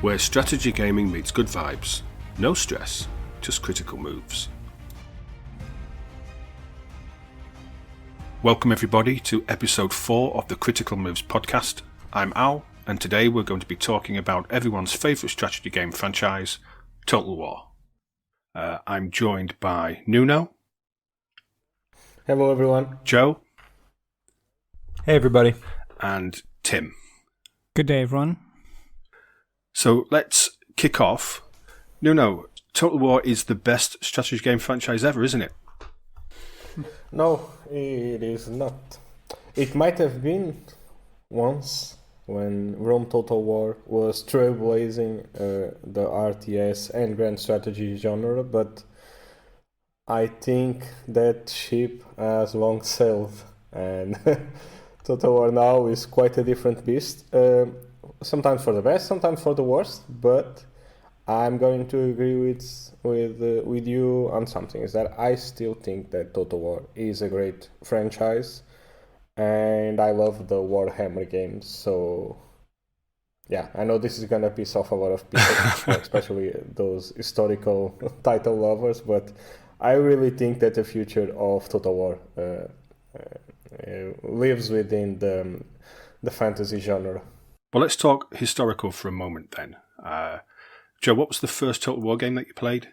where strategy gaming meets good vibes. No stress, just critical moves. Welcome everybody to episode 4 of the Critical Moves podcast. I'm Al, and today we're going to be talking about everyone's favourite strategy game franchise, Total War. I'm joined by Nuno. Hello everyone. Joe. Hey everybody. And Tim. Good day everyone. So let's kick off. Nuno, Total War is the best strategy game franchise ever, isn't it? No, it is not. It might have been once when Rome Total War was trailblazing the RTS and grand strategy genre, but I think that ship has long sailed, and Total War now is quite a different beast. Sometimes for the best, sometimes for the worst, but I'm going to agree with you on something, is that I still think that Total War is a great franchise, and I love the Warhammer games, so yeah, I know this is gonna piss off a lot of people, especially those historical title lovers, but I really think that the future of Total War lives within the fantasy genre. Well, let's talk historical for a moment then. Joe, what was the first Total War game that you played?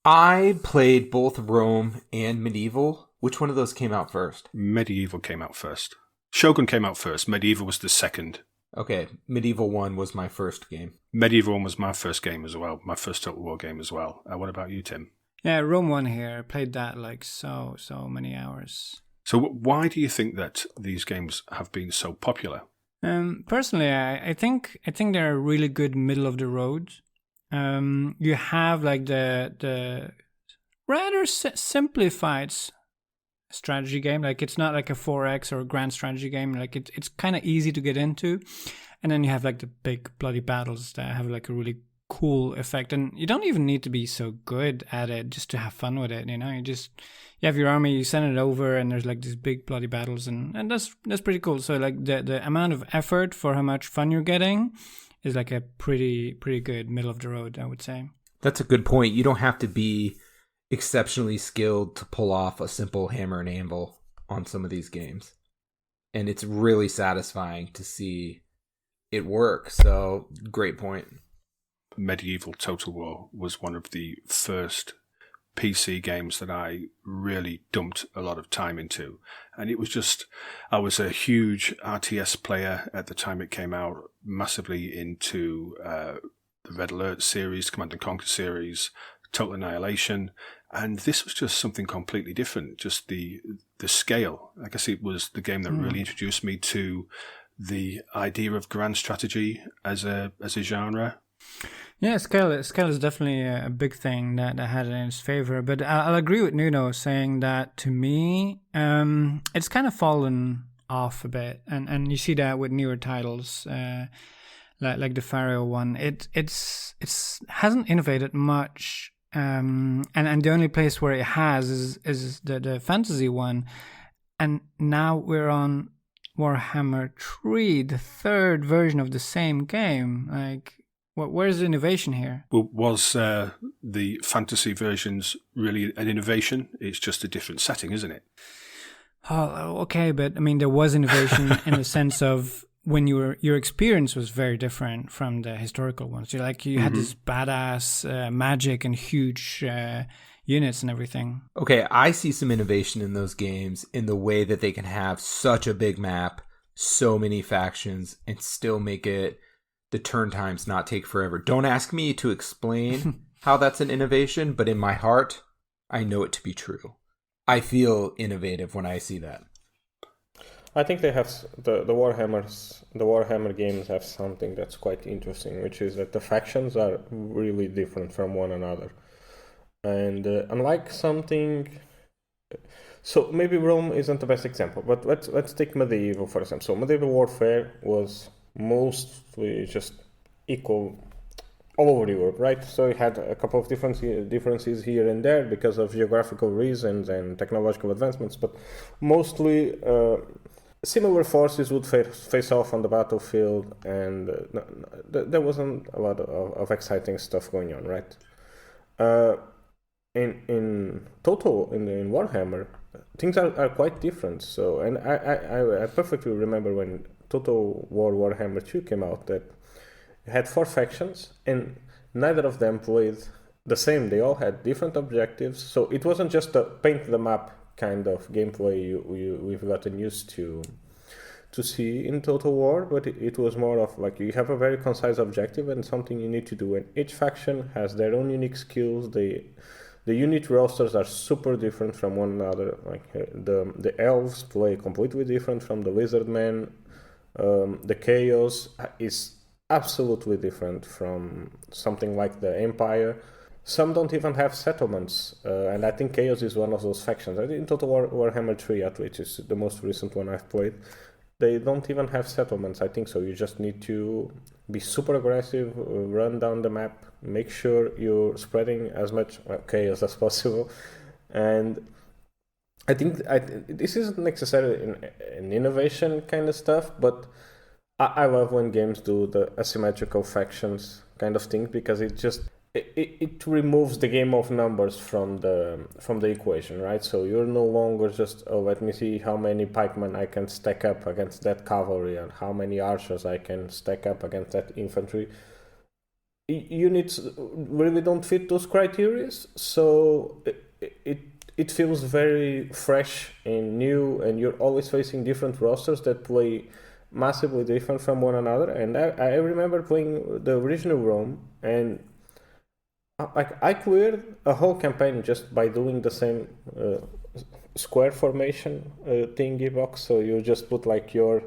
I played both Rome and Medieval. Which one of those came out first? Medieval came out first. Shogun came out first. Medieval was the second. Okay, Medieval 1 was my first game. Medieval 1 was my first game as well. My first Total War game as well. What about you, Tim? Yeah, Rome 1 here. I played that like so many hours. So why do you think that these games have been so popular? Personally, I think they're really good middle of the road. You have like the rather simplified strategy game. Like it's not like a 4X or a grand strategy game. Like it's kind of easy to get into, and then you have like the big bloody battles that have like a really cool effect. And you don't even need to be so good at it just to have fun with it. You know, you have your army, you send it over, and there's like these big bloody battles, and that's pretty cool. So like the amount of effort for how much fun you're getting is like a pretty good middle of the road, I would say. That's a good point. You don't have to be exceptionally skilled to pull off a simple hammer and anvil on some of these games. And it's really satisfying to see it work. So, great point. Medieval Total War was one of the first PC games that I really dumped a lot of time into. And it was just, I was a huge RTS player at the time it came out, massively into the Red Alert series, Command & Conquer series, Total Annihilation. And this was just something completely different, just the scale. I guess it was the game that really introduced me to the idea of grand strategy as a genre. Yeah, scale is definitely a big thing that had it in its favor. But I'll agree with Nuno saying that to me, it's kind of fallen off a bit, and you see that with newer titles, like the Pharaoh one. It hasn't innovated much, and the only place where it has is the fantasy one, and now we're on Warhammer 3, the third version of the same game, like. Where's the innovation here? Well, was the fantasy versions really an innovation? It's just a different setting, isn't it? Oh, okay, but I mean, there was innovation in the sense of when your experience was very different from the historical ones. You had this badass magic and huge units and everything. Okay, I see some innovation in those games in the way that they can have such a big map, so many factions, and still make it the turn times not take forever. Don't ask me to explain how that's an innovation, but in my heart, I know it to be true. I feel innovative when I see that. I think they have the Warhammer games have something that's quite interesting, which is that the factions are really different from one another. And unlike something, so maybe Rome isn't the best example, but let's take medieval for example. So medieval warfare was mostly just equal all over Europe, right? So you had a couple of differences here and there because of geographical reasons and technological advancements, but mostly similar forces would face off on the battlefield, and there wasn't a lot of exciting stuff going on, right? In total, in Warhammer, things are quite different. So, and I perfectly remember when Total War Warhammer 2 came out, that it had 4 factions, and neither of them played the same. They all had different objectives, so it wasn't just a paint the map kind of gameplay we've gotten used to see in Total War, but it was more of like you have a very concise objective and something you need to do, and each faction has their own unique skills. The unit rosters are super different from one another. Like the elves play completely different from the lizardmen. The chaos is absolutely different from something like the Empire. Some don't even have settlements, and I think Chaos is one of those factions. In Total War Warhammer 3, at which is the most recent one I've played, they don't even have settlements, I think so. You just need to be super aggressive, run down the map, make sure you're spreading as much chaos as possible. And I think this isn't necessarily an innovation kind of stuff, but I love when games do the asymmetrical factions kind of thing, because it removes the game of numbers from the equation, right? So you're no longer just, let me see how many pikemen I can stack up against that cavalry and how many archers I can stack up against that infantry. Units really don't fit those criteria, so it feels very fresh and new, and you're always facing different rosters that play massively different from one another. And I remember playing the original Rome, and I cleared a whole campaign just by doing the same square formation thingy box. So you just put like your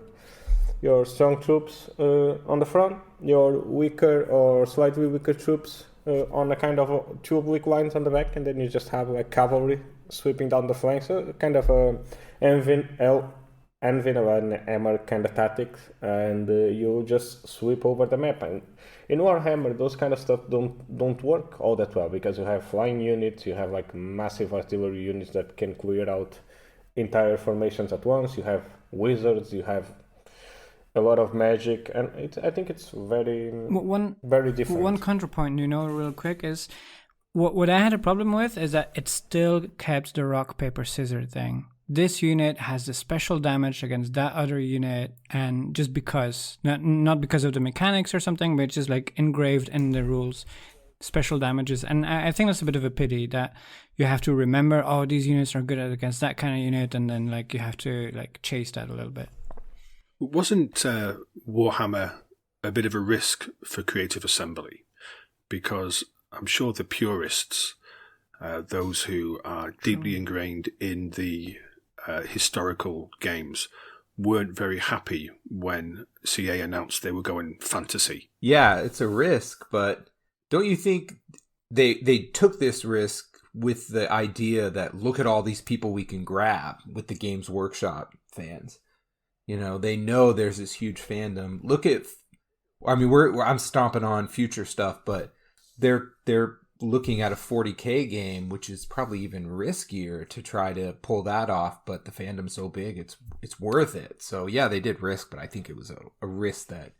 strong troops on the front, your weaker or slightly weaker troops on a kind of 2 oblique lines on the back, and then you just have like cavalry sweeping down the flanks. So kind of a Envin and Hammer kind of tactics, and you just sweep over the map. And in Warhammer, those kind of stuff don't work all that well, because you have flying units, you have like massive artillery units that can clear out entire formations at once, you have wizards, you have a lot of magic, and I think it's very different. One counterpoint, real quick, is what I had a problem with is that it still kept the rock, paper, scissors thing. This unit has the special damage against that other unit, and just because, not because of the mechanics or something, but it's just like engraved in the rules, special damages. And I think that's a bit of a pity that you have to remember, these units are good against that kind of unit, and then like you have to like chase that a little bit. Wasn't Warhammer a bit of a risk for Creative Assembly? Because I'm sure the purists, those who are deeply ingrained in the historical games, weren't very happy when CA announced they were going fantasy. Yeah, it's a risk, but don't you think they took this risk with the idea that look at all these people we can grab with the Games Workshop fans? They know there's this huge fandom. I'm stomping on future stuff, but they're looking at a 40K game, which is probably even riskier to try to pull that off, but the fandom's so big, it's worth it. So yeah, they did risk, but I think it was a risk that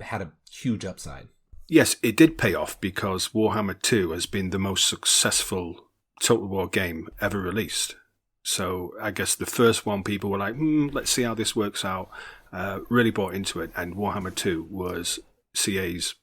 had a huge upside. Yes, it did pay off, because Warhammer 2 has been the most successful Total War game ever released. So I guess the first one, people were like, let's see how this works out, really bought into it, and Warhammer 2 was CA's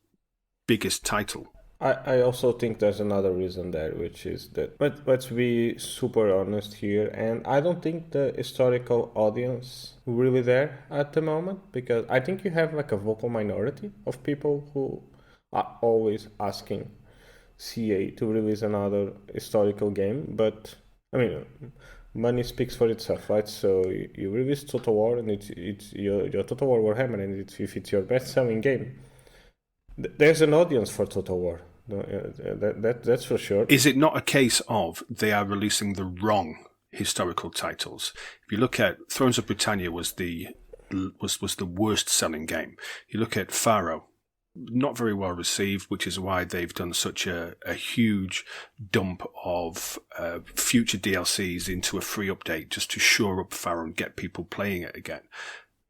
biggest title. I also think there's another reason there, which is that, but let's be super honest here, and I don't think the historical audience really there at the moment, because I think you have like a vocal minority of people who are always asking CA to release another historical game. But I mean, money speaks for itself, right? So you release Total War, and it's your Total War Warhammer, and if it's your best-selling game, there's an audience for Total War. That's for sure. Is it not a case of they are releasing the wrong historical titles? If you look at Thrones of Britannia was the worst selling game. You look at Pharaoh, not very well received, which is why they've done such a huge dump of future DLCs into a free update just to shore up Pharaoh and get people playing it again.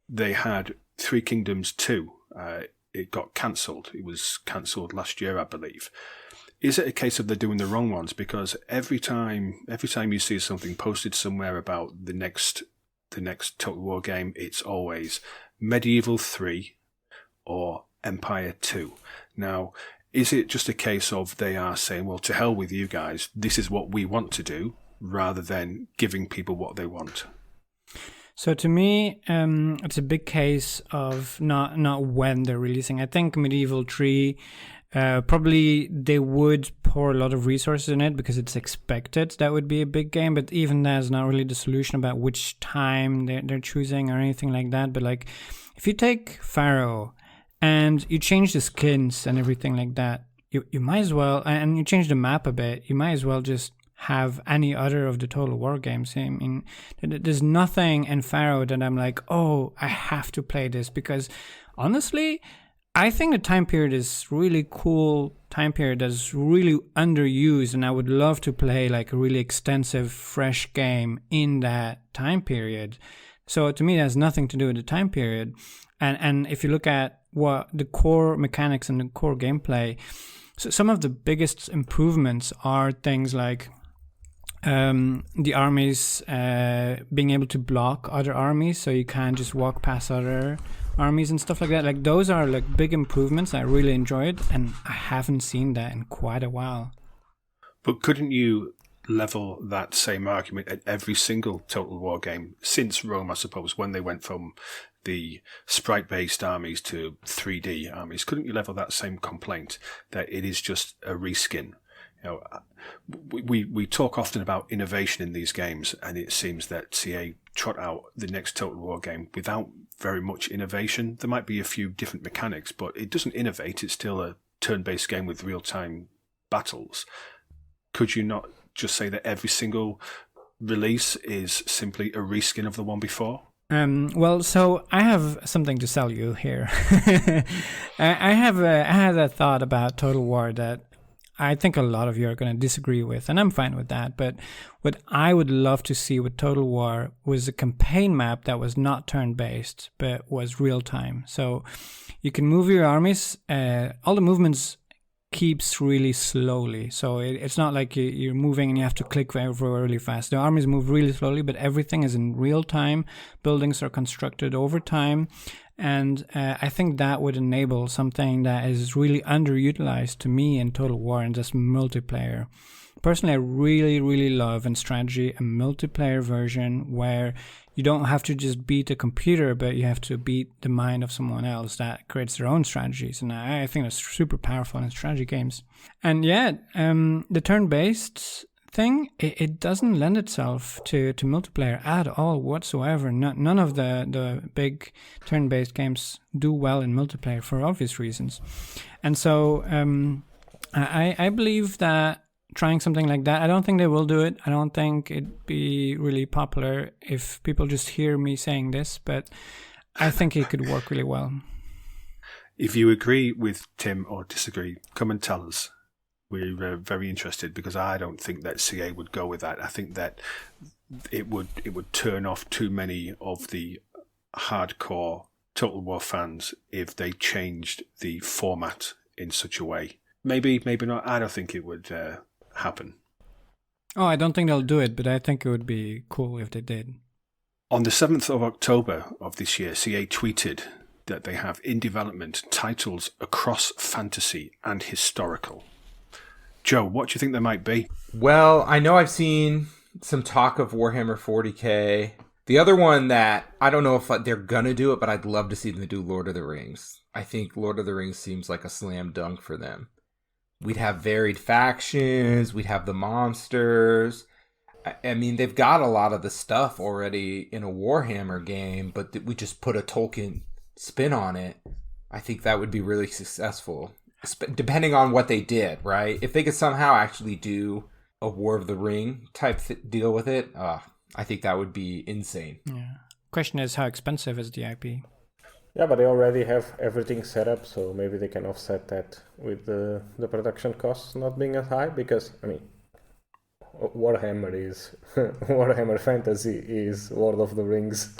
They had Three Kingdoms 2. It got cancelled. It was cancelled last year, I believe. Is it a case of they're doing the wrong ones? Because every time you see something posted somewhere about the next Total War game, it's always Medieval 3 or Empire 2. Now, is it just a case of they are saying, well, to hell with you guys, this is what we want to do, rather than giving people what they want? So to me, it's a big case of not when they're releasing. I think Medieval 3, probably they would pour a lot of resources in it because it's expected that would be a big game, but even that's not really the solution about which time they're choosing or anything like that. But like, if you take Pharaoh and you change the skins and everything like that, you might as well, and you change the map a bit, you might as well just have any other of the Total War games. I mean, there's nothing in Pharaoh that I'm like, oh, I have to play this, because honestly, I think the time period is really cool time period that's really underused, and I would love to play like a really extensive, fresh game in that time period. So to me, it has nothing to do with the time period. And if you look at what the core mechanics and the core gameplay, so some of the biggest improvements are things like the armies being able to block other armies, so you can't just walk past other armies and stuff like that. Like, those are like big improvements. I really enjoyed, and I haven't seen that in quite a while. But couldn't you level that same argument at every single Total War game since Rome, I suppose, when they went from the sprite-based armies to 3D armies? Couldn't you level that same complaint that it is just a reskin? You know, we talk often about innovation in these games, and it seems that CA trot out the next Total War game without very much innovation. There might be a few different mechanics, but it doesn't innovate. It's still a turn-based game with real-time battles. Could you not just say that every single release is simply a reskin of the one before? Well, so I have something to sell you here. I had a thought about Total War that I think a lot of you are going to disagree with, and I'm fine with that. But what I would love to see with Total War was a campaign map that was not turn-based, but was real-time. So you can move your armies. All the movements keeps really slowly. So it's not like you're moving and you have to click really fast. The armies move really slowly, but everything is in real time. Buildings are constructed over time. And I think that would enable something that is really underutilized to me in Total War, and just multiplayer. Personally, I really, really love in strategy a multiplayer version where you don't have to just beat a computer, but you have to beat the mind of someone else that creates their own strategies. And I think that's super powerful in strategy games. And yeah, the turn-based thing, it doesn't lend itself to multiplayer at all whatsoever. None of the big turn-based games do well in multiplayer for obvious reasons. And so I believe that trying something like that, I don't think they will do it. I don't think it'd be really popular if people just hear me saying this, but I think it could work really well. If you agree with Tim or disagree, come and tell us. We're very interested, because I don't think that CA would go with that. I think that it would turn off too many of the hardcore Total War fans if they changed the format in such a way. Maybe not. I don't think it would happen. Oh, I don't think they'll do it, but I think it would be cool if they did. On the 7th of October of this year, CA tweeted that they have in development titles across fantasy and historical. Joe, what do you think they might be? Well, I know I've seen some talk of Warhammer 40k. The other one that I don't know if they're going to do it, but I'd love to see them do Lord of the Rings. I think Lord of the Rings seems like a slam dunk for them. We'd have varied factions. We'd have the monsters. I mean, they've got a lot of the stuff already in a Warhammer game, but we just put a Tolkien spin on it. I think that would be really successful, depending on what they did, right? If they could somehow actually do a War of the Ring type deal with it, I think that would be insane. Yeah. Question is, how expensive is the IP? Yeah, but they already have everything set up, so maybe they can offset that with the production costs not being as high. Because I mean, Warhammer is Warhammer Fantasy is Lord of the Rings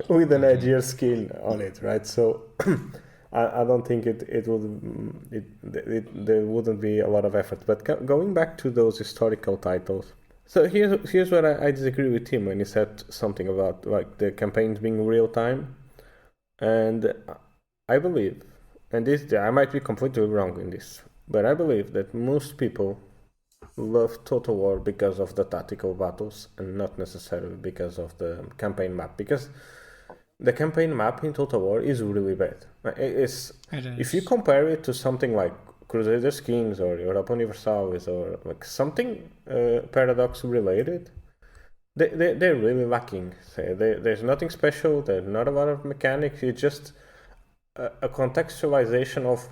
with an edgier skin on it, right? So I don't think there wouldn't be a lot of effort. But going back to those historical titles, so here's where I disagree with Tim when he said something about like the campaigns being real time, and I believe, and this I might be completely wrong in this, but I believe that most people love Total War because of the tactical battles and not necessarily because of the campaign map. Because the campaign map in Total War is really bad. It is. If you compare it to something like Crusaders Kings or Europa Universalis or like something Paradox related, they're really lacking. There's nothing special. There's not a lot of mechanics. It's just a contextualization of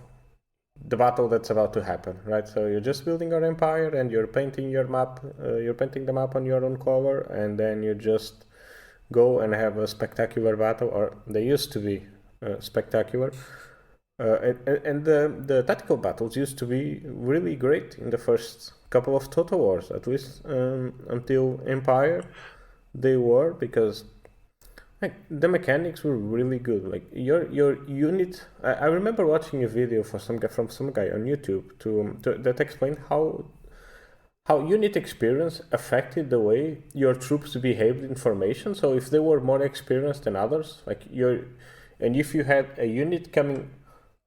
the battle that's about to happen, right? So you're just building your empire and you're painting your map, you're painting the map on your own color, and then you just go and have a spectacular battle, or they used to be spectacular. And the tactical battles used to be really great in the first couple of Total Wars, at least until Empire. They were, because the mechanics were really good. Like your unit, I remember watching a video from some guy on YouTube that explained how unit experience affected the way your troops behaved in formation. So if they were more experienced than others, and if you had a unit coming,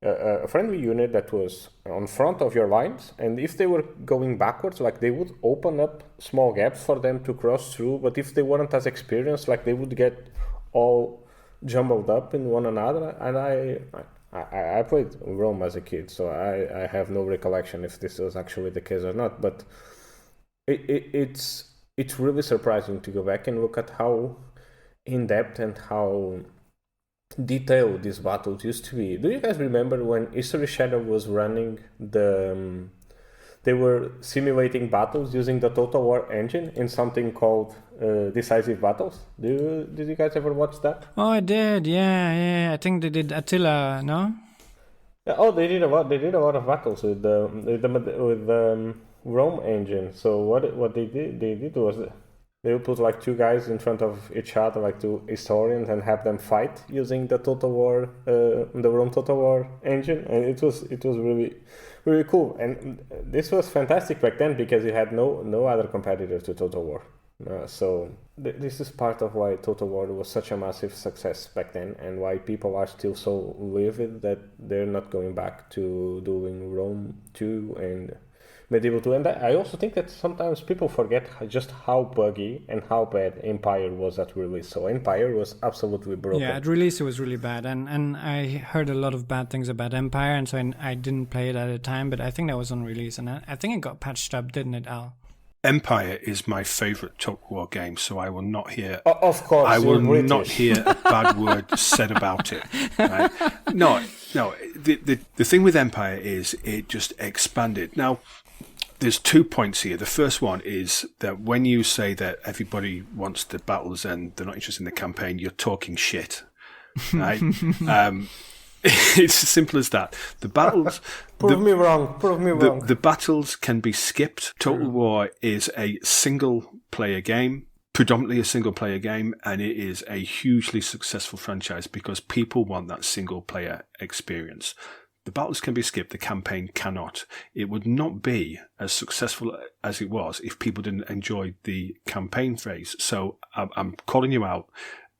a friendly unit that was on front of your lines, and if they were going backwards, like they would open up small gaps for them to cross through. But if they weren't as experienced, like they would get all jumbled up in one another. And I played Rome as a kid, so I have no recollection if this was actually the case or not. But it's really surprising to go back and look at how in depth and how detailed these battles used to be. Do you guys remember when History Shadow was running they were simulating battles using the Total War engine in something called Decisive Battles? Did you guys ever watch that? Oh, I did. Yeah. I think they did Attila, no? Oh, they did a lot of battles with the Rome engine. So what they did was they would put like two guys in front of each other, like two historians, and have them fight using the Total War, the Rome Total War engine, and it was really, really cool. And this was fantastic back then because you had no other competitor to Total War. So this is part of why Total War was such a massive success back then, and why people are still so livid that they're not going back to doing Rome 2 and Medieval 2. And I also think that sometimes people forget just how buggy and how bad Empire was at release. So Empire was absolutely broken. Yeah, at release it was really bad, and I heard a lot of bad things about Empire, and so I didn't play it at the time, but I think that was on release, and I think it got patched up, didn't it, Al? Empire is my favourite Total War game, so I will not hear. Of course, I will not hear a bad word said about it. Right? No. The thing with Empire is it just expanded. Now, there's 2 points here. The first one is that when you say that everybody wants the battles and they're not interested in the campaign, you're talking shit. Right? It's as simple as that. The battles. Prove me wrong. The battles can be skipped. Total War is a single-player game, predominantly a single-player game, and it is a hugely successful franchise because people want that single-player experience. The battles can be skipped, the campaign cannot. It would not be as successful as it was if people didn't enjoy the campaign phase. So I'm calling you out.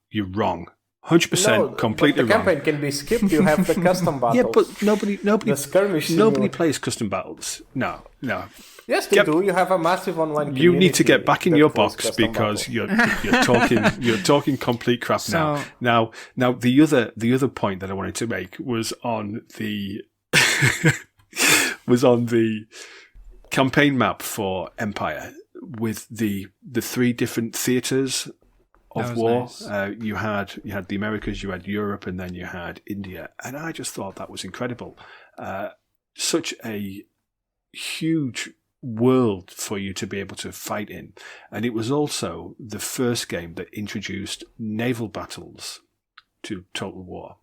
You're wrong. 100% completely wrong. The wrong. campaign can be skipped. You have the custom battles. Yeah, but nobody the skirmish plays custom battles. No. Yes, they do. You have a massive online community. You need to get back in your box because you're talking complete crap now. Now the other point that I wanted to make was on the campaign map for Empire with the 3 different theaters of war. Nice. You had the Americas, you had Europe, and then you had India, and I just thought that was incredible. Such a huge world for you to be able to fight in, and it was also the first game that introduced naval battles to Total War.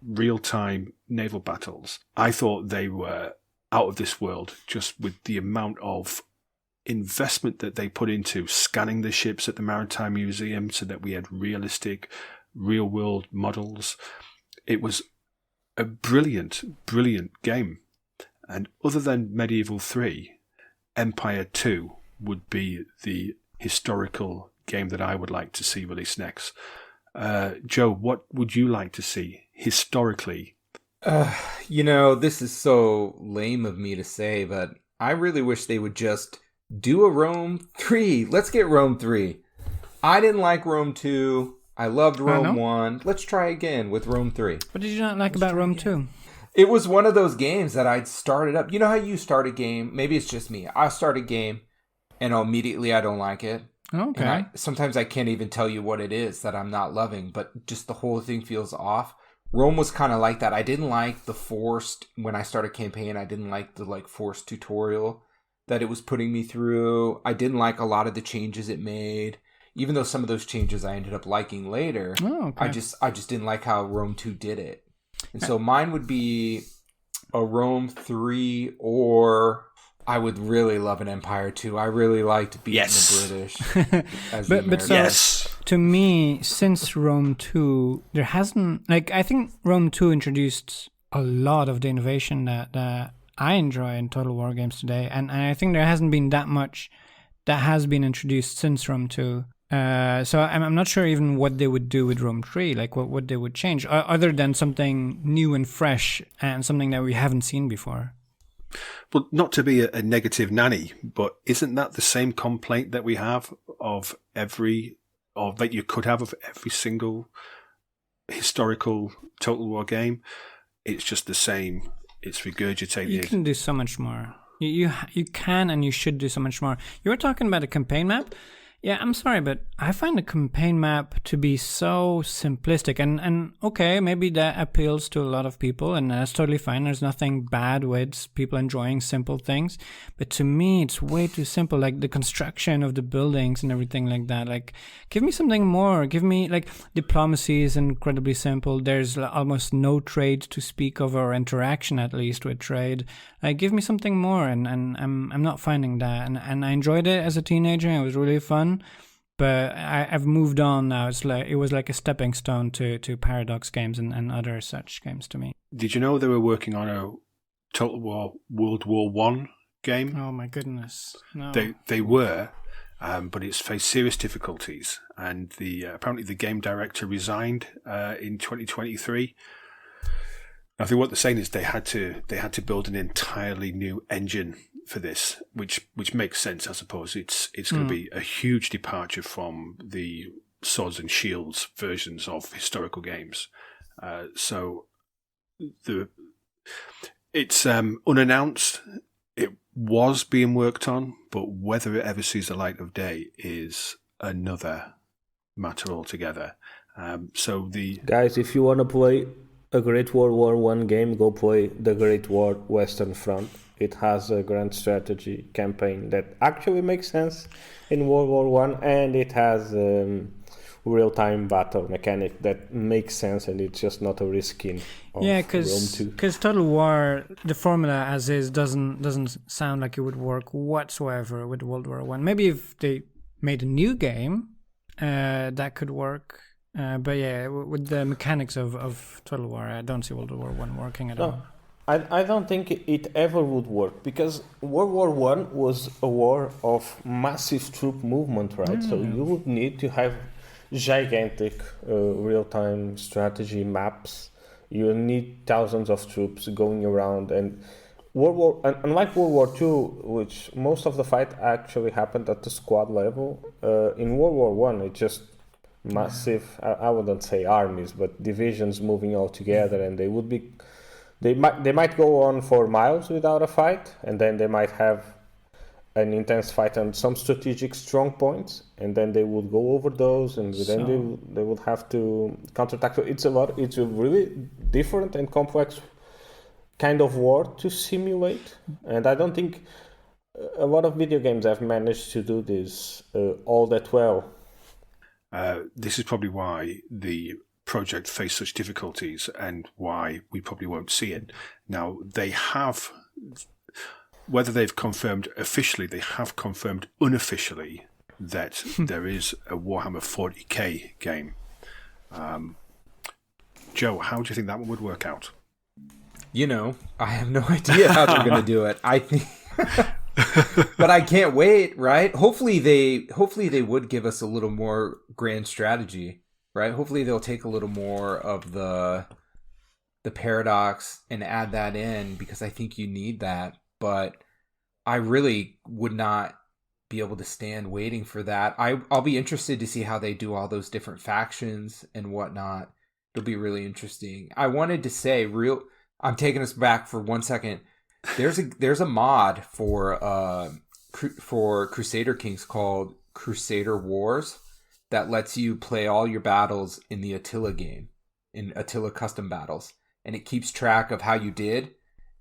real-time naval battles, I thought they were out of this world, just with the amount of investment that they put into scanning the ships at the Maritime Museum so that we had realistic, real-world models. It was a brilliant, brilliant game. And other than Medieval 3, Empire 2 would be the historical game that I would like to see released next. Joe, what would you like to see historically? This is so lame of me to say, but I really wish they would just do a Rome 3. Let's get Rome 3. I didn't like Rome 2. I loved Rome 1. Let's try again with Rome 3. What did you not like about Rome 2? It was one of those games that I'd started up. You know how you start a game? Maybe it's just me. I start a game and immediately I don't like it. Okay. And sometimes I can't even tell you what it is that I'm not loving, but just the whole thing feels off. Rome was kind of like that. I didn't like the forced, when I started campaign, I didn't like the forced tutorial that it was putting me through. I didn't like a lot of the changes it made. Even though some of those changes I ended up liking later, I just didn't like how Rome 2 did it. And so mine would be a Rome 3, or I would really love an Empire 2. I really liked beating the British. But so, to me, since Rome 2, there hasn't... I think Rome 2 introduced a lot of the innovation that I enjoy in Total War games today. And I think there hasn't been that much that has been introduced since Rome 2. So I'm not sure even what they would do with Rome 3, what they would change, other than something new and fresh and something that we haven't seen before. Well, not to be a negative nanny, but isn't that the same complaint that we have that you could have of every single historical Total War game? It's just the same. It's regurgitated. You can do so much more. You can and you should do so much more. You were talking about a campaign map. Yeah, I'm sorry, but I find the campaign map to be so simplistic. And okay, maybe that appeals to a lot of people, and that's totally fine. There's nothing bad with people enjoying simple things. But to me, it's way too simple. Like the construction of the buildings and everything like that. Give me something more. Give me, diplomacy is incredibly simple. There's almost no trade to speak of, or interaction at least with trade. Give me something more, and I'm not finding that. And I enjoyed it as a teenager. It was really fun. But I've moved on now. It was like a stepping stone to Paradox games and other such games to me. Did you know they were working on a Total War World War One game? Oh my goodness! No. They were, but it's faced serious difficulties, and apparently the game director resigned in 2023. I think what they're saying is they had to build an entirely new engine for this, which makes sense, I suppose. It's going to be a huge departure from the Swords and Shields versions of historical games. So it's unannounced. It was being worked on, but whether it ever sees the light of day is another matter altogether. Guys, if you want to play a Great World War One game, go play the Great War Western Front. It has a grand strategy campaign that actually makes sense in World War One, and it has real-time battle mechanic that makes sense, and it's just not a reskin of Rome 2. Because Total War, the formula as is, doesn't sound like it would work whatsoever with World War One. Maybe if they made a new game, that could work. But yeah, with the mechanics of Total War, I don't see World War One working at all. I don't think it ever would work, because World War One was a war of massive troop movement, right? So you would need to have gigantic real-time strategy maps. You need thousands of troops going around, and unlike World War Two, which most of the fight actually happened at the squad level, in World War One it just massive. I wouldn't say armies, but divisions moving all together, and they might go on for miles without a fight, and then they might have an intense fight on some strategic strong points, and then they would go over those, and then they would have to counterattack. So it's a really different and complex kind of war to simulate, and I don't think a lot of video games have managed to do this all that well. This is probably why the project faced such difficulties and why we probably won't see it. Now, they have, whether they've confirmed officially, they have confirmed unofficially that there is a Warhammer 40k game. Joe, how do you think that one would work out? I have no idea how they're going to do it. I think, but I can't wait. Right? Hopefully they would give us a little more grand strategy. Right? Hopefully they'll take a little more of the paradox and add that in, because I think you need that. But I really would not be able to stand waiting for that. I'll be interested to see how they do all those different factions and whatnot. It'll be really interesting. I wanted to say I'm taking us back for 1 second. There's a mod for Crusader Kings called Crusader Wars that lets you play all your battles in the Attila game, in Attila custom battles, and it keeps track of how you did,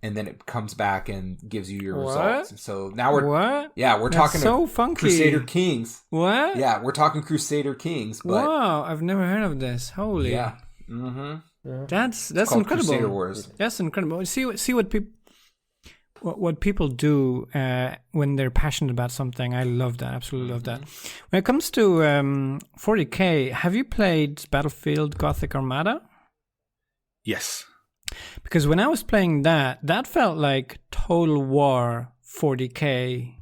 and then it comes back and gives you your results. And so now we're That's talking so funky. Crusader Kings. What? Yeah, we're talking Crusader Kings. But wow, I've never heard of this. Holy. Yeah. Mm-hmm. Yeah. That's called incredible. Crusader Wars. That's incredible. See what people do when they're passionate about something. I love that. Absolutely love that. When it comes to 40k, have you played Battlefield Gothic Armada? Yes. Because when I was playing that felt like Total War 40k,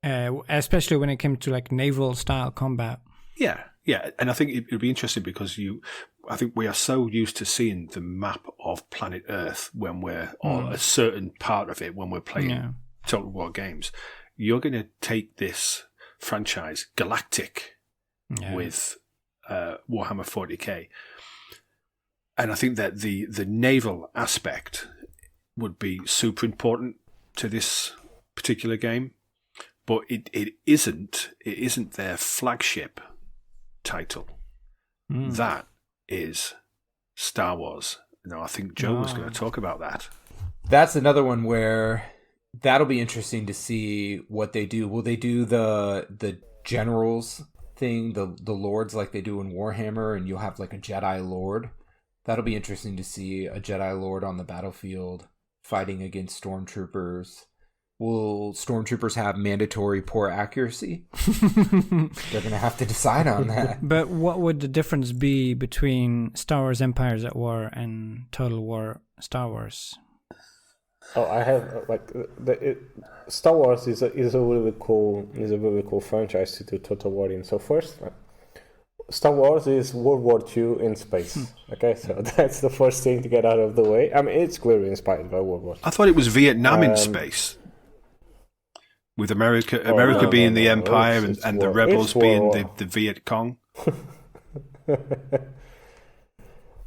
especially when it came to like naval style combat. Yeah, and I think it would be interesting because I think we are so used to seeing the map of planet Earth when we're on a certain part of it when we're playing Total War games. You're going to take this franchise galactic with Warhammer 40k, and I think that the naval aspect would be super important to this particular game, but it isn't their flagship title. That is Star Wars. Now, I think Joe was going to talk about that. That's another one where that'll be interesting to see what they do. Will they do the generals thing, the lords like they do in Warhammer, and you'll have like a Jedi Lord? That'll be interesting to see a Jedi Lord on the battlefield fighting against stormtroopers. Will stormtroopers have mandatory poor accuracy? They're going to have to decide on that. But what would the difference be between Star Wars Empires at War and Total War Star Wars? Oh, I have Star Wars is a really cool franchise to do Total War in. So first, Star Wars is World War II in space. Okay, so that's the first thing to get out of the way. I mean, it's clearly inspired by World War II. I thought it was Vietnam in space. With America being the Empire and the rebels being the Viet Cong.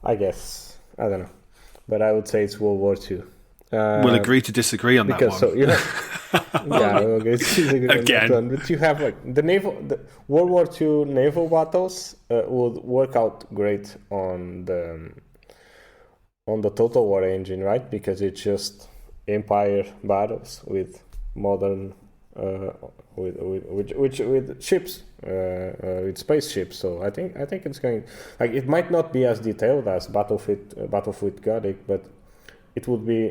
I guess. I don't know. But I would say it's World War II. We'll agree to disagree on that one. So, we'll agree to disagree on that one. But you have the World War II naval battles would work out great on the Total War engine, right? Because it's just Empire battles with modern with ships, with spaceships. So I think it's going it might not be as detailed as Battlefield Gothic, but it would be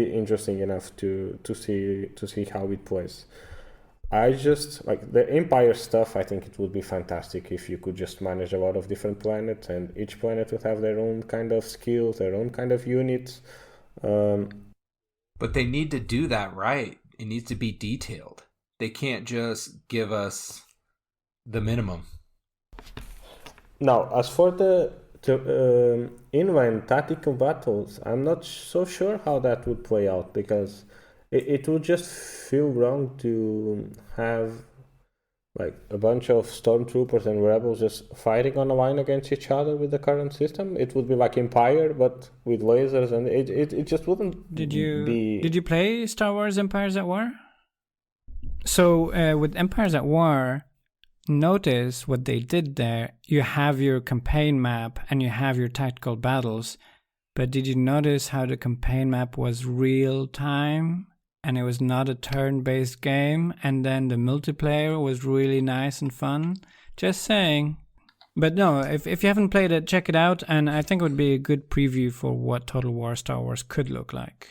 interesting enough to see how it plays. I just the Empire stuff. I think it would be fantastic if you could just manage a lot of different planets, and each planet would have their own kind of skills, their own kind of units. But they need to do that right. It needs to be detailed. They can't just give us the minimum. Now, as for the inline tactical battles, I'm not so sure how that would play out, because it would just feel wrong to have a bunch of stormtroopers and rebels just fighting on a line against each other with the current system. It would be like Empire, but with lasers, and it just wouldn't. Did you play Star Wars Empires at War? So with Empires at War, notice what they did there. You have your campaign map and you have your tactical battles, but did you notice how the campaign map was real time? And it was not a turn-based game, and then the multiplayer was really nice and fun. Just saying. But no, if you haven't played it, check it out, and I think it would be a good preview for what Total War Star Wars could look like.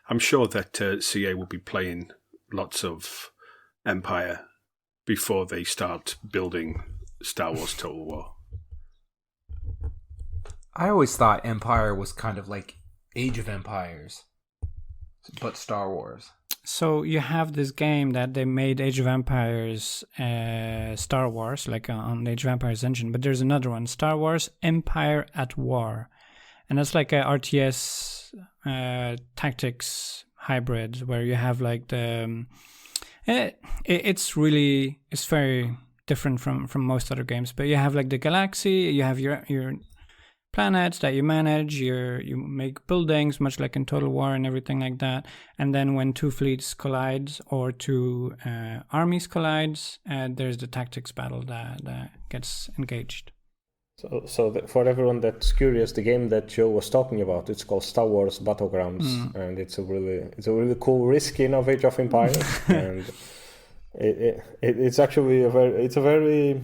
I'm sure that CA will be playing lots of Empire before they start building Star Wars Total War. I always thought Empire was kind of like Age of Empires, but Star Wars. So you have this game that they made Age of Empires Star Wars, like on the Age of Empires engine, but there's another one, Star Wars Empire at War. And that's like a RTS tactics hybrid where you have like the... it's very different from most other games, but you have like the galaxy, you have your planets that you manage, you make buildings, much like in Total War and everything like that. And then when two fleets collide or two armies collide, there's the tactics battle that gets engaged. So for everyone that's curious, the game that Joe was talking about, it's called Star Wars Battlegrounds, and it's a really cool reskin of Age of Empires, and it's actually a very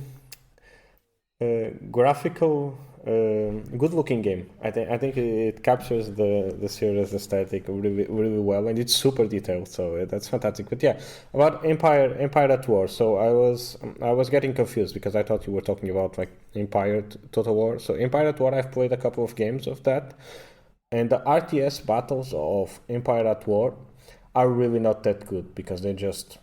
graphical, good-looking game. I think it captures the series aesthetic really well, and it's super detailed. So that's fantastic. But yeah, about Empire at War. So I was getting confused because I thought you were talking about like Empire Total War. So Empire at War, I've played a couple of games of that, and the RTS battles of Empire at War are really not that good because they just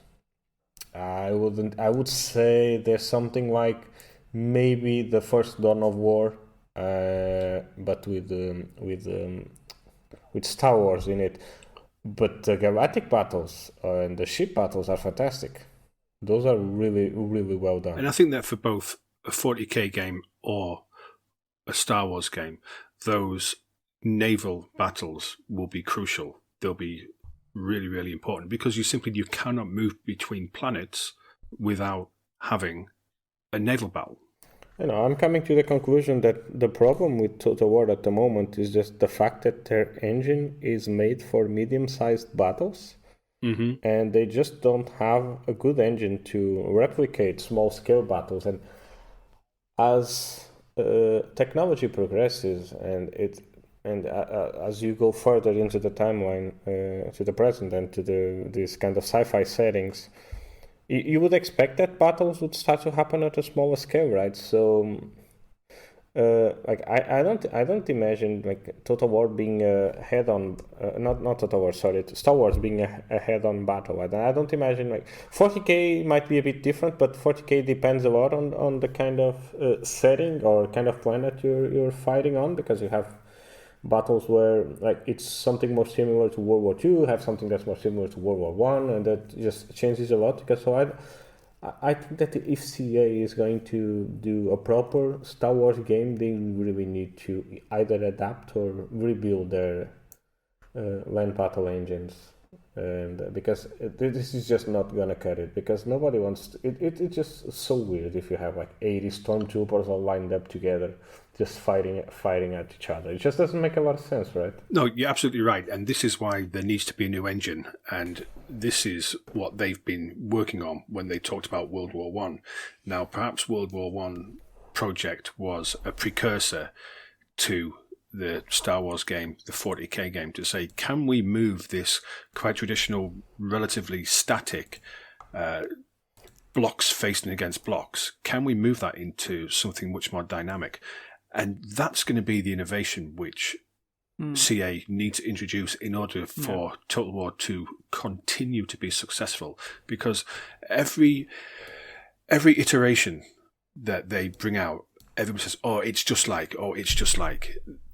I would say there's something like maybe the first Dawn of War, but with Star Wars in it. But the galactic battles and the ship battles are fantastic. Those are really, really well done. And I think that for both a 40k game or a Star Wars game, those naval battles will be crucial. They'll be really, really important because you cannot move between planets without having a naval battle. I'm coming to the conclusion that the problem with Total War at the moment is just the fact that their engine is made for medium-sized battles, and they just don't have a good engine to replicate small-scale battles. And as technology progresses, and as you go further into the timeline, to the present and to this kind of sci-fi settings, you would expect that battles would start to happen at a smaller scale, right? So, I don't imagine like Total War being a head-on, not Total War, sorry, Star Wars being a head-on battle. I don't imagine like 40k might be a bit different, but 40k depends a lot on the kind of setting or kind of planet you're fighting on, because you have battles where like it's something more similar to World War II, have something that's more similar to World War One, and that just changes a lot. Because I think that if CA is going to do a proper Star Wars game, they really need to either adapt or rebuild their land battle engines, and because this is just not gonna cut it. Because nobody wants it's just so weird if you have like 80 stormtroopers all lined up together, just fighting at each other. It just doesn't make a lot of sense, right? No, you're absolutely right. And this is why there needs to be a new engine. And this is what they've been working on when they talked about World War One. Now, perhaps World War One project was a precursor to the Star Wars game, the 40k game, to say, can we move this quite traditional, relatively static blocks facing against blocks? Can we move that into something much more dynamic? And that's going to be the innovation which CA needs to introduce in order for Total War to continue to be successful. Because every iteration that they bring out, everybody says, it's just like.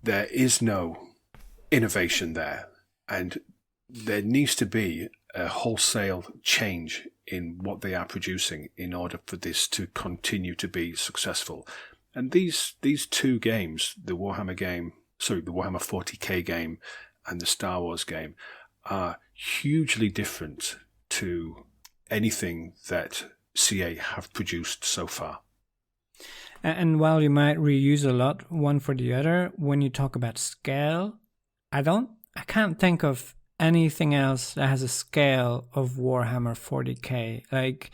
There is no innovation there. And there needs to be a wholesale change in what they are producing in order for this to continue to be successful. And these two games, the Warhammer 40k game and the Star Wars game, are hugely different to anything that CA have produced so far. And while you might reuse a lot one for the other, when you talk about scale, I can't think of anything else that has a scale of Warhammer 40k. Like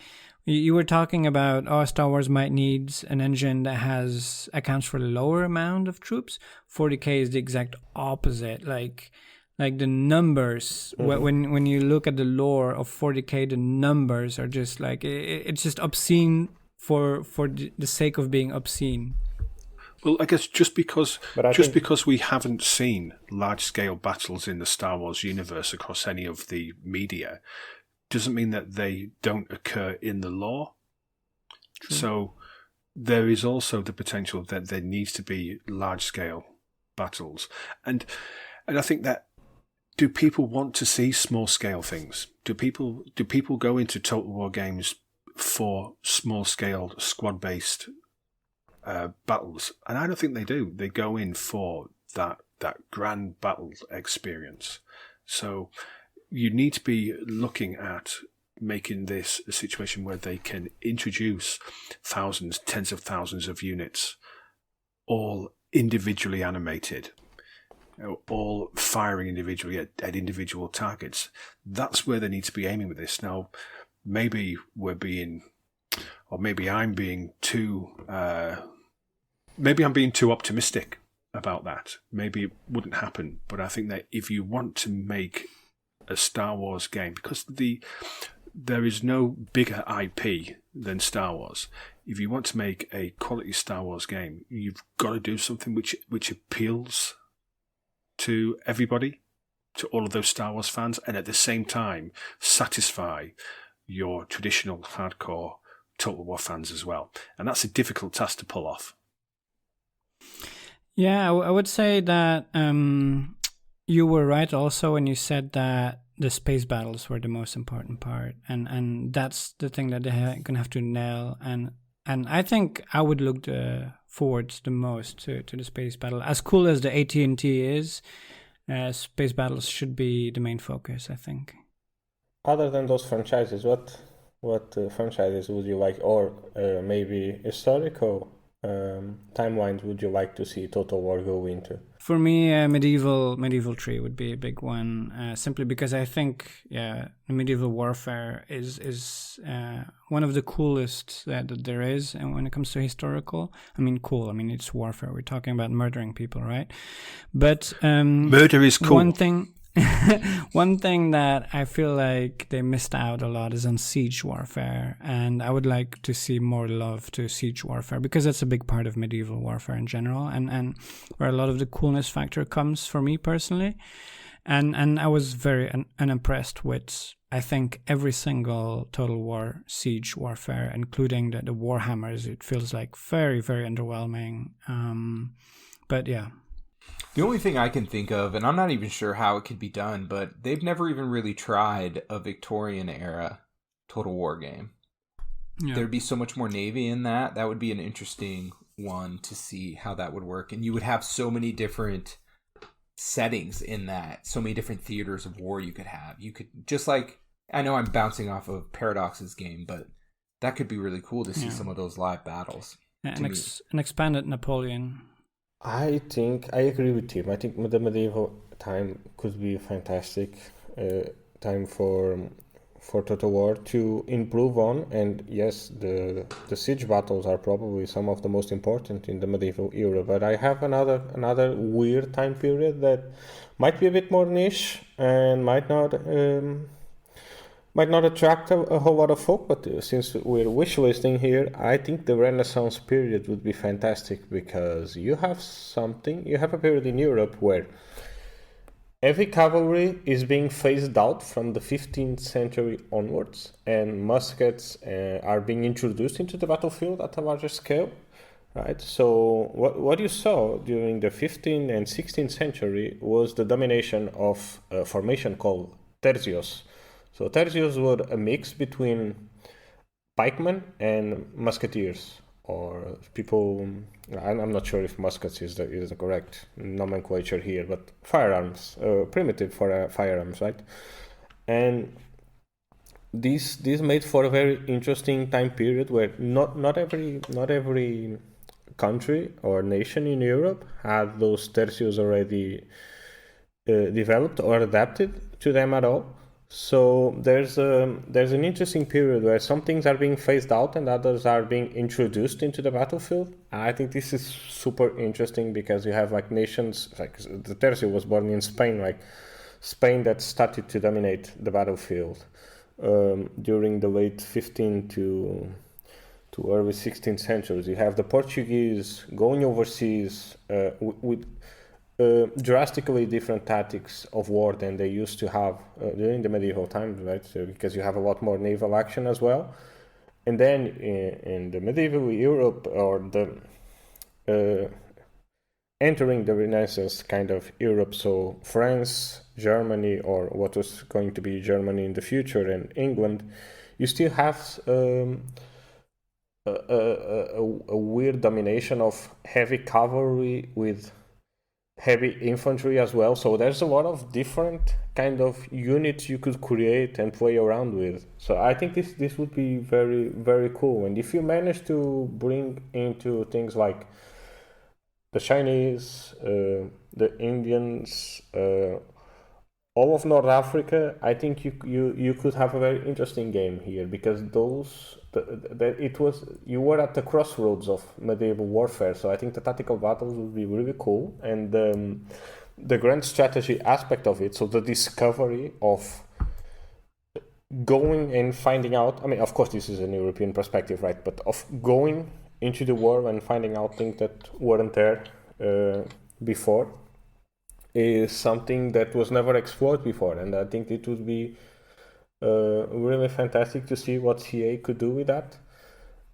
You were talking about, Star Wars might need an engine that accounts for a lower amount of troops. 40K is the exact opposite. Like the numbers, when you look at the lore of 40K, the numbers are just like, it's just obscene for the sake of being obscene. Well, I guess just because we haven't seen large-scale battles in the Star Wars universe across any of the media, doesn't mean that they don't occur in the lore. True. So there is also the potential that there needs to be large-scale battles. And I think that, do people want to see small-scale things? Do people go into Total War games for small-scale, squad-based battles? And I don't think they do. They go in for that grand battle experience. So you need to be looking at making this a situation where they can introduce thousands, tens of thousands of units, all individually animated, all firing individually at individual targets. That's where they need to be aiming with this. Now, maybe I'm being too optimistic about that. Maybe it wouldn't happen, but I think that if you want to make a Star Wars game, because there is no bigger IP than Star Wars. If you want to make a quality Star Wars game, you've got to do something which appeals to everybody, to all of those Star Wars fans, and at the same time satisfy your traditional hardcore Total War fans as well. And that's a difficult task to pull off. Yeah, I would say that you were right also when you said that the space battles were the most important part, and that's the thing that they're going to have to nail. And I think I would look forward the most to the space battle. As cool as the AT&T is, space battles should be the main focus, I think. Other than those franchises, what franchises would you like, or maybe historical timelines would you like to see Total War go into? For me, medieval 3 would be a big one, simply because I think medieval warfare is one of the coolest that there is, and when it comes to historical, it's warfare. We're talking about murdering people, right? But murder is cool. One thing that I feel like they missed out a lot is on siege warfare, and I would like to see more love to siege warfare, because that's a big part of medieval warfare in general, and where a lot of the coolness factor comes for me personally. And I was very unimpressed with, I think, every single Total War siege warfare, including the Warhammers. It feels like very, very underwhelming. But yeah. The only thing I can think of, and I'm not even sure how it could be done, but they've never even really tried a Victorian era Total War game. Yeah. There'd be so much more Navy in that. That would be an interesting one to see how that would work. And you would have so many different settings in that, so many different theaters of war you could have. You could, just like, I know I'm bouncing off of Paradox's game, but that could be really cool to see some of those live battles. An expanded Napoleon. I agree with him. I think the medieval time could be a fantastic time for Total War to improve on. And yes, the siege battles are probably some of the most important in the medieval era. But I have another weird time period that might be a bit more niche and might not attract a whole lot of folk, but since we're wishlisting here, I think the Renaissance period would be fantastic, because you have a period in Europe where every cavalry is being phased out from the 15th century onwards, and muskets are being introduced into the battlefield at a larger scale, right? So what you saw during the 15th and 16th century was the domination of a formation called tercios. So tercios were a mix between pikemen and musketeers, or people. I'm not sure if muskets is the correct nomenclature here, but firearms, primitive firearms, right? And this made for a very interesting time period where not every country or nation in Europe had those tercios already developed or adapted to them at all. So there's an interesting period where some things are being phased out and others are being introduced into the battlefield. And I think this is super interesting because you have like nations like the Tercio was born in Spain, like Spain that started to dominate the battlefield during the late 15th to early 16th centuries. You have the Portuguese going overseas with drastically different tactics of war than they used to have during the medieval times, right? So because you have a lot more naval action as well. And then in the medieval Europe, or the entering the Renaissance kind of Europe, so France, Germany, or what was going to be Germany in the future, and England, you still have a weird domination of heavy cavalry with heavy infantry as well. So there's a lot of different kind of units you could create and play around with. So I think this would be very, very cool. And if you manage to bring into things like the Chinese, the Indians, all of North Africa, I think you could have a very interesting game here, because you were at the crossroads of medieval warfare. So I think the tactical battles would be really cool, and the grand strategy aspect of it. So the discovery of going and finding out. I mean, of course, this is an European perspective, right? But of going into the war and finding out things that weren't there before is something that was never explored before, and I think it would be really fantastic to see what CA could do with that.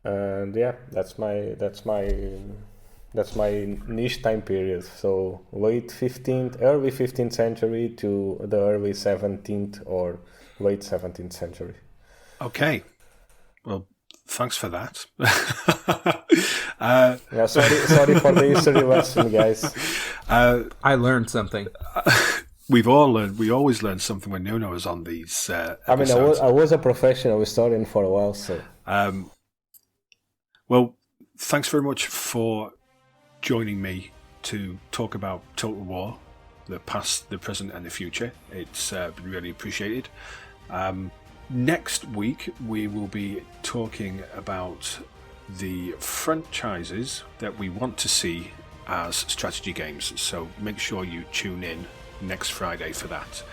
And yeah, that's my niche time period. So late 15th, early 15th century to the early 17th or late 17th century. Okay, well, thanks for that. Yeah, sorry for the history lesson, guys. I learned something. We've all learned. We always learn something when Nuno is on these episodes. I mean, I was a professional historian for a while, so. Well, thanks very much for joining me to talk about Total War, the past, the present, and the future. It's been really appreciated. Next week, we will be talking about the franchises that we want to see as strategy games. So make sure you tune in next Friday for that.